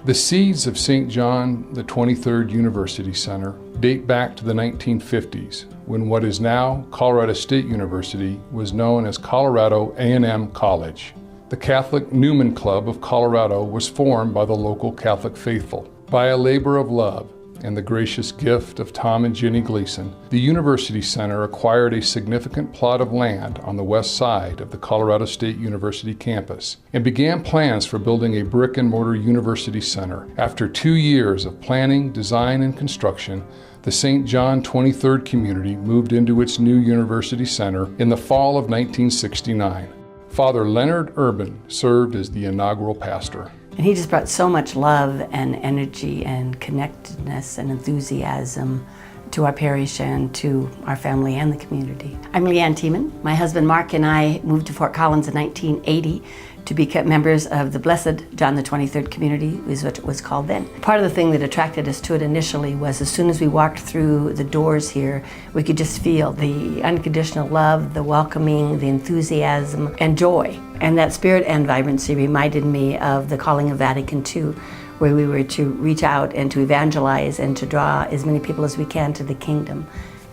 The seeds of St. John the 23rd University Center date back to the 1950s, when what is now Colorado State University was known as Colorado A&M College. The Catholic Newman Club of Colorado was formed by the local Catholic faithful. By a labor of love and the gracious gift of Tom and Jenny Gleason, the University Center acquired a significant plot of land on the west side of the Colorado State University campus and began plans for building a brick-and-mortar university center. After 2 years of planning, design, and construction, the St. John 23rd community moved into its new university center in the fall of 1969. Father Leonard Urban served as the inaugural pastor. And he just brought so much love and energy and connectedness and enthusiasm to our parish and to our family and the community. I'm Leanne Tiemann. My husband Mark and I moved to Fort Collins in 1980 to become members of the Blessed John the 23rd community, is what it was called then. Part of the thing that attracted us to it initially was as soon as we walked through the doors here, we could just feel the unconditional love, the welcoming, the enthusiasm, and joy. And that spirit and vibrancy reminded me of the calling of Vatican II, where we were to reach out and to evangelize and to draw as many people as we can to the kingdom.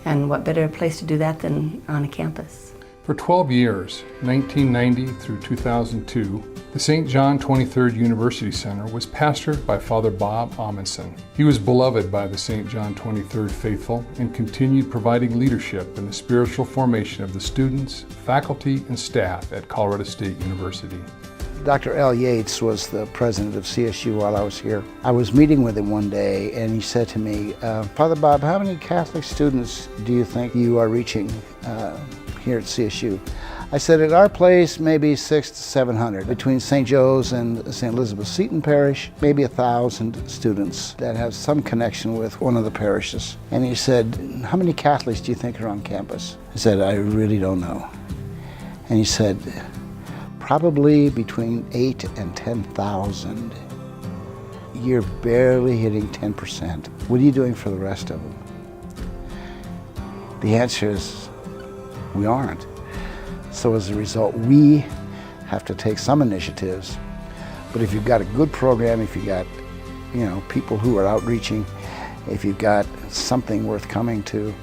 And what better place to do that than on a campus? For 12 years, 1990 through 2002, the St. John 23rd University Center was pastored by Father Bob Amundsen. He was beloved by the St. John 23rd faithful and continued providing leadership in the spiritual formation of the students, faculty, and staff at Colorado State University. Dr. L. Yates was the president of CSU while I was here. I was meeting with him one day and he said to me, Father Bob, how many Catholic students do you think you are reaching here at CSU? I said, at our place, maybe 600 to 700. Between St. Joe's and St. Elizabeth Seton Parish, maybe 1,000 students that have some connection with one of the parishes. And he said, how many Catholics do you think are on campus? I said, I really don't know. And he said, probably between 8,000 and 10,000. You're barely hitting 10%. What are you doing for the rest of them? The answer is, we aren't. So as a result, we have to take some initiatives. But if you've got a good program, if you've got, people who are outreaching, if you've got something worth coming to,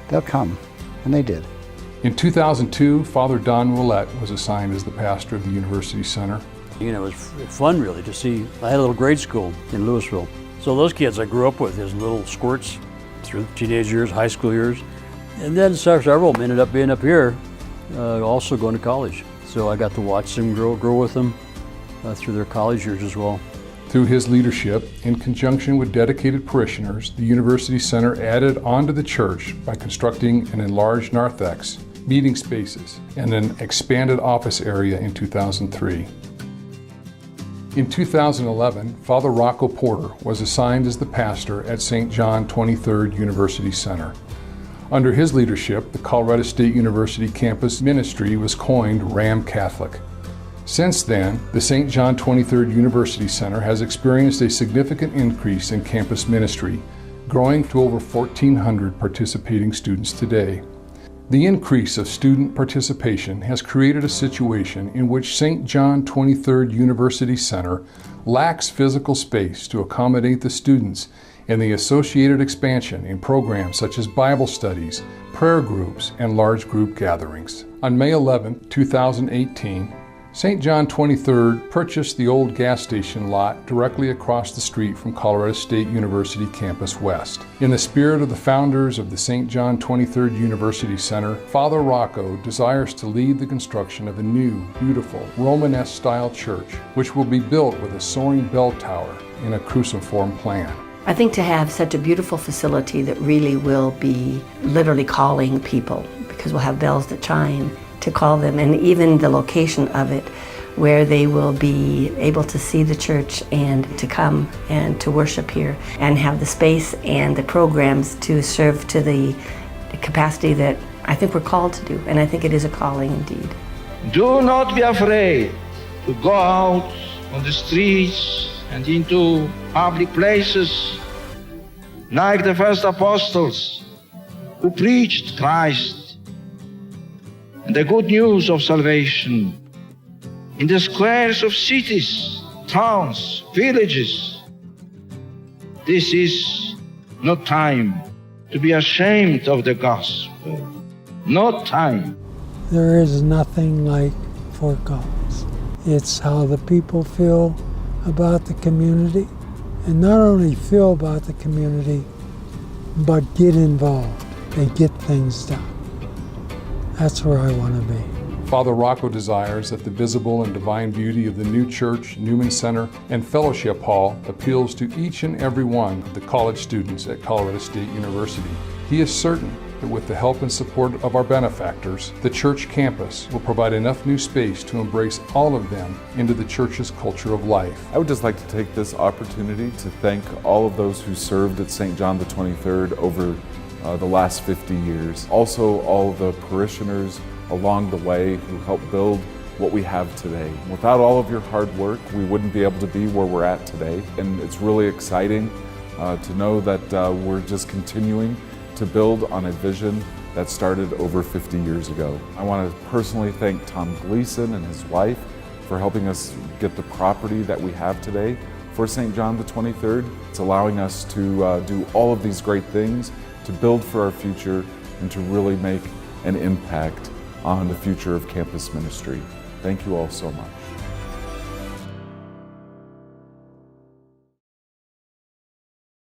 they'll come, and they did. In 2002, Father Don Roulette was assigned as the pastor of the University Center. It was fun really to see. I had a little grade school in Louisville. So those kids I grew up with as little squirts through teenage years, high school years. And then several of them ended up being up here, also going to college. So I got to watch them grow with them through their college years as well. Through his leadership, in conjunction with dedicated parishioners, the University Center added onto the church by constructing an enlarged narthex, meeting spaces, and an expanded office area in 2003. In 2011, Father Rocco Porter was assigned as the pastor at St. John 23rd University Center. Under his leadership, the Colorado State University campus ministry was coined RAM Catholic. Since then, the St. John 23rd University Center has experienced a significant increase in campus ministry, growing to over 1,400 participating students today. The increase of student participation has created a situation in which St. John 23rd University Center lacks physical space to accommodate the students and the associated expansion in programs such as Bible studies, prayer groups, and large group gatherings. On May 11, 2018, St. John 23rd purchased the old gas station lot directly across the street from Colorado State University Campus West. In the spirit of the founders of the St. John 23rd University Center, Father Rocco desires to lead the construction of a new, beautiful, Romanesque-style church, which will be built with a soaring bell tower in a cruciform plan. I think to have such a beautiful facility that really will be literally calling people, because we'll have bells that chime to call them, and even the location of it where they will be able to see the church and to come and to worship here and have the space and the programs to serve to the capacity that I think we're called to do, and I think it is a calling indeed. Do not be afraid to go out on the streets and into public places like the first apostles who preached Christ and the good news of salvation in the squares of cities, towns, villages, This is no time to be ashamed of the gospel. No time. There is nothing like for cause. It's how the people feel about the community, and not only feel about the community, but get involved. They get things done. That's where I want to be. Father Rocco desires that the visible and divine beauty of the new church, Newman Center, and Fellowship Hall appeals to each and every one of the college students at Colorado State University. He is certain that with the help and support of our benefactors, the church campus will provide enough new space to embrace all of them into the church's culture of life. I would just like to take this opportunity to thank all of those who served at St. John the 23rd over the last 50 years. Also, all of the parishioners along the way who helped build what we have today. Without all of your hard work, we wouldn't be able to be where we're at today. And it's really exciting to know that we're just continuing to build on a vision that started over 50 years ago. I want to personally thank Tom Gleason and his wife for helping us get the property that we have today for St. John the 23rd. It's allowing us to do all of these great things, to build for our future, and to really make an impact on the future of campus ministry. Thank you all so much.